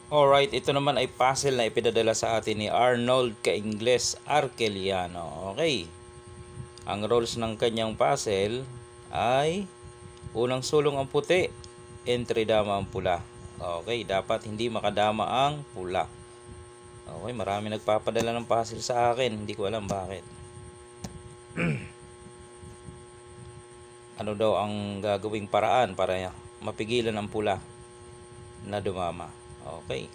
Alright, ito naman ay puzzle na ipinadala sa atin ni Arnold Ka-Ingles Arqueliano. Okay, ang rules ng kanyang puzzle ay unang sulong ang puti, entry dama ang pula. Okay, dapat hindi makadama ang pula. Okay, marami nagpapadala ng puzzle sa akin, hindi ko alam bakit. Ano daw ang gagawing paraan para mapigilan ang pula na dumama. Okay,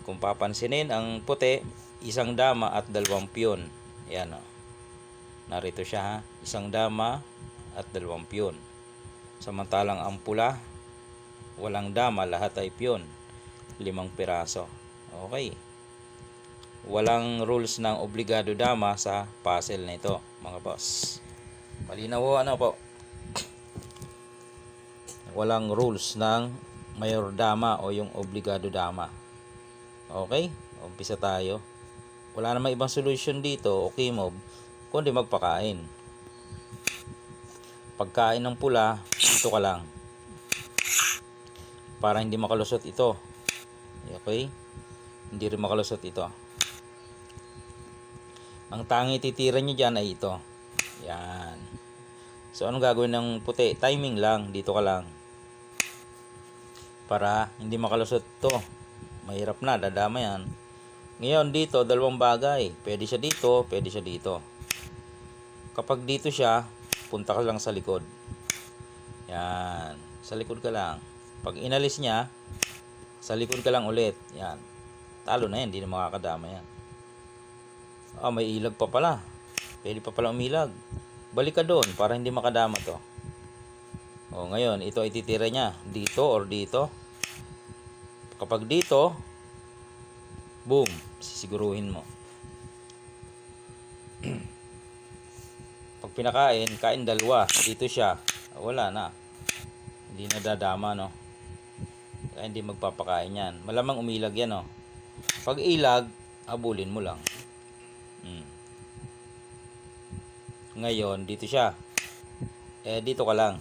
kung papansinin, ang puti, isang dama at dalawang piyon. Yan o. Narito siya ha. Isang dama at dalawang piyon. Samantalang ang pula, walang dama, lahat ay piyon. 5 piraso. Okay. Walang rules ng obligado dama sa puzzle na ito, mga boss. Malinaw ho, ano po? Walang rules ng mayor dama o yung obligado dama. Okay, umpisa tayo. Wala namang ibang solution dito, okay mo, kundi magpakain. Pagkain ng pula, dito ka lang. Para hindi makalusot ito. Okay? Hindi rin makalusot ito. Ang tangi titira nyo dyan ay ito. Yan. So, anong gagawin ng puti? Timing lang, dito ka lang. Para hindi makalusot ito. Mahirap na, dadama yan. Ngayon dito, dalawang bagay. Pwede siya dito, pwede siya dito. Kapag dito siya, punta ka lang sa likod. Yan. Sa likod ka lang. Pag inalis niya, sa likod ka lang ulit. Yan. Talo na yan, hindi na makakadama yan. May ilag pa pala. Pwede pa pala umilag. Balik ka doon para hindi makadama to. Ngayon, ito ititira niya. Dito or dito. Kapag dito, boom, sisiguruhin mo. Pag pinakain, kain dalawa. Dito siya. Wala na. Hindi na dadama, no? Kaya hindi magpapakain yan. Malamang umilag yan, no? Pag ilag, abulin mo lang. Ngayon, dito siya. Dito ka lang.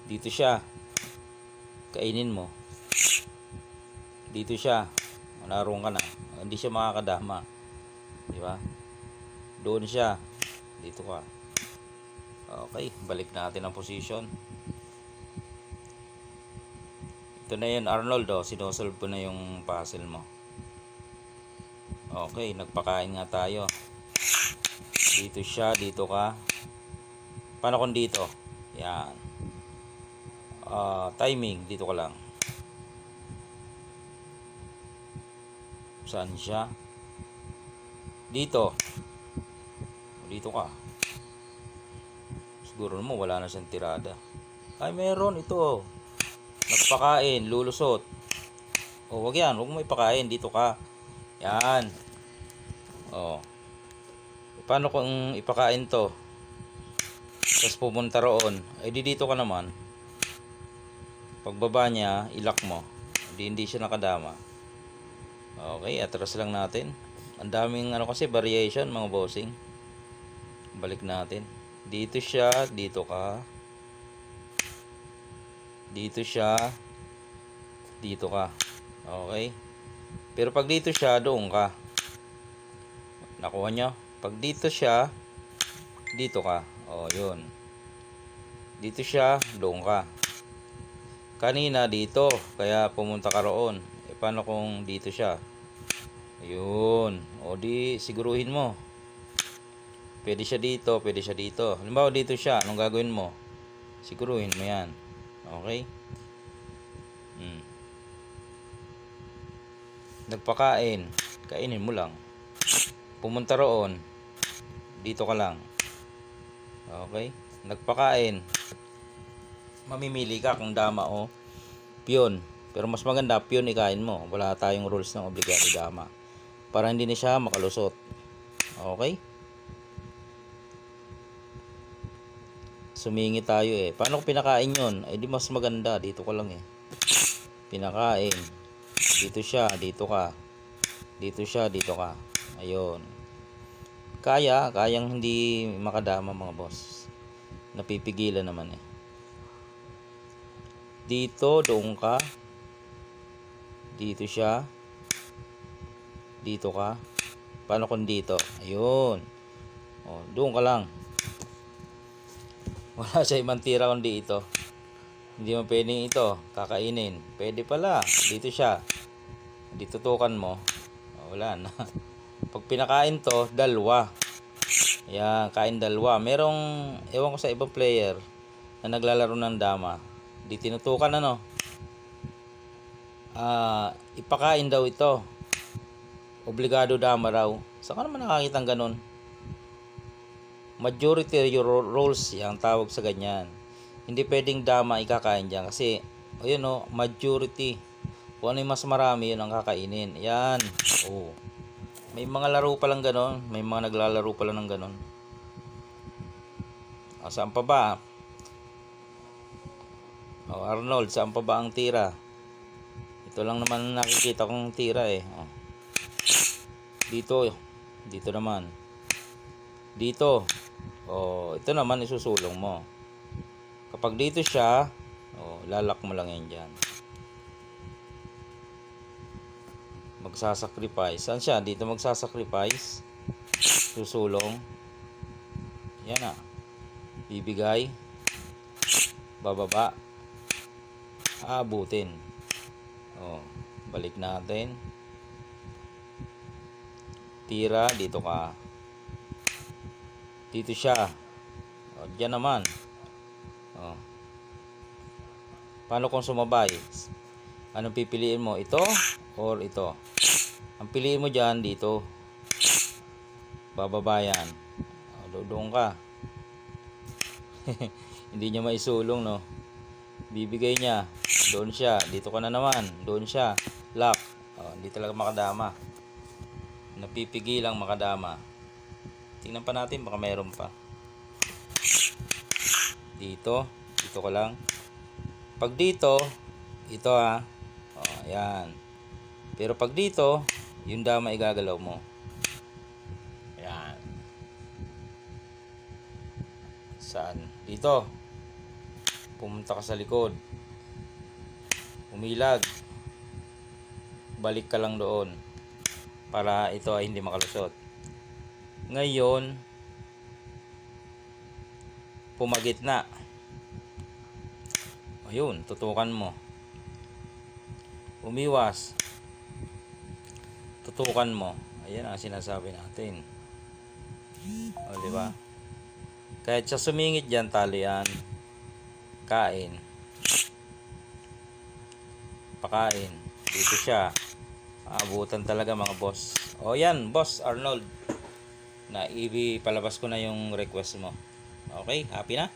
Dito siya. Kainin mo. Dito siya. Naroon ka na. Hindi siya makakadama. Di ba? Doon siya. Dito ka. Okay, balik natin ang position. Ito na yun, Arnold. Sinosolve ko na yung puzzle mo. Okay, nagpakain nga tayo. Dito siya, dito ka. Paano kung dito? Yan. Timing, dito ka lang. Saan siya? Dito. Dito ka. Siguro mo wala na siyang tirada. Ay, meron ito. Nagpakain, lulusot. Wag yan, wag mo ipakain, dito ka. Yan. Paano kung ipakain to? Tapos pumunta roon. Dito ka naman. Pagbaba niya, ilak mo. Hindi siya nakadama. Okay, atras lang natin. Ang daming kasi variation, mga bossing. Balik natin. Dito siya, dito ka. Dito siya, dito ka. Okay? Pero pag dito siya, doon ka. Nakuha nyo? Pag dito siya, dito ka. Yun. Dito siya, doon ka. Kanina dito, kaya pumunta ka roon. Paano kung dito siya? Ayun. Di siguruhin mo. Pwede siya dito, pwede siya dito. Halimbawa dito siya, anong gagawin mo? Siguruhin mo yan. Okay? Nagpakain, kainin mo lang. Pumunta roon, dito ka lang. Okay? Nagpakain, mamimili ka kung dama o piyon. Pero mas maganda, piyon ikain mo. Wala tayong rules ng obligado dama. Para hindi na siya makalusot. Okay? Sumingi tayo Paano kung pinakain yun? Di mas maganda. Dito ka lang Pinakain. Dito siya, dito ka. Dito siya, dito ka. Ayun. Kayang hindi makadama, mga boss. Napipigilan naman dito, doon ka. Dito siya. Dito ka. Paano kung dito? Ayun. O, doon ka lang. Wala siya ibang tira kundi ito. Hindi mo pwedeng ito. Kakainin. Pwede pala. Dito siya. Dito tutukan mo. O, wala na. Pag pinakain to, dalawa. Ayan, kain dalawa. Merong, ewan ko sa ibang player na naglalaro ng dama. Di tinutukan ano. Ipakain daw ito. Obligado dama raw. Saan ka naman nakakita ng ganun? Majority rules yung tawag sa ganyan. Hindi pwedeng dama ikakain dyan. Kasi, ayun o, majority. Kung ano yung mas marami, yun ang kakainin. Ayan. Oh. May mga laro pa lang ganon. May mga naglalaro pa lang ng ganon. O, saan pa ba? O, Arnold, saan pa ba ang tira? Ito lang naman nakikita kong tira eh. O. Dito. Dito naman. Dito. O, ito naman isusulong mo. Kapag dito siya, o, lalak mo lang yan dyan. Magsasacrifice. Saan siya? Dito magsasacrifice. Susulong. Yan na. Bibigay. Bababa. Aabutin. O, balik natin. Tira. Dito ka. Dito siya. O, dyan naman. O. Paano kung sumabay? Anong pipiliin mo? Ito or ito? Ang piliin mo dyan, dito. Bababayan. O, doon ka. Hindi niya maisulong, no? Bibigay niya. Doon siya. Dito ka na naman. Doon siya. Lock. O, hindi talaga makadama. Napipigilang makadama. Tingnan pa natin. Baka mayroon pa. Dito. Dito ko lang. Pag dito, ito ha. O, ayan. Pero pag dito, yung dama igagalaw mo. Ayan. Saan? Dito. Pumunta ka sa likod. Umilag. Balik ka lang doon. Para ito ay hindi makalusot. Ngayon, pumagit na. Ayun, tutukan mo. Umiwas. Tutukan mo. Ayan ang sinasabi natin. O, di ba? Kahit siya sumingit dyan, talo yan. Kain. Pakain. Dito siya. Aabutan talaga mga boss. O yan, boss Arnold. Palabas ko na yung request mo. Okay, happy na?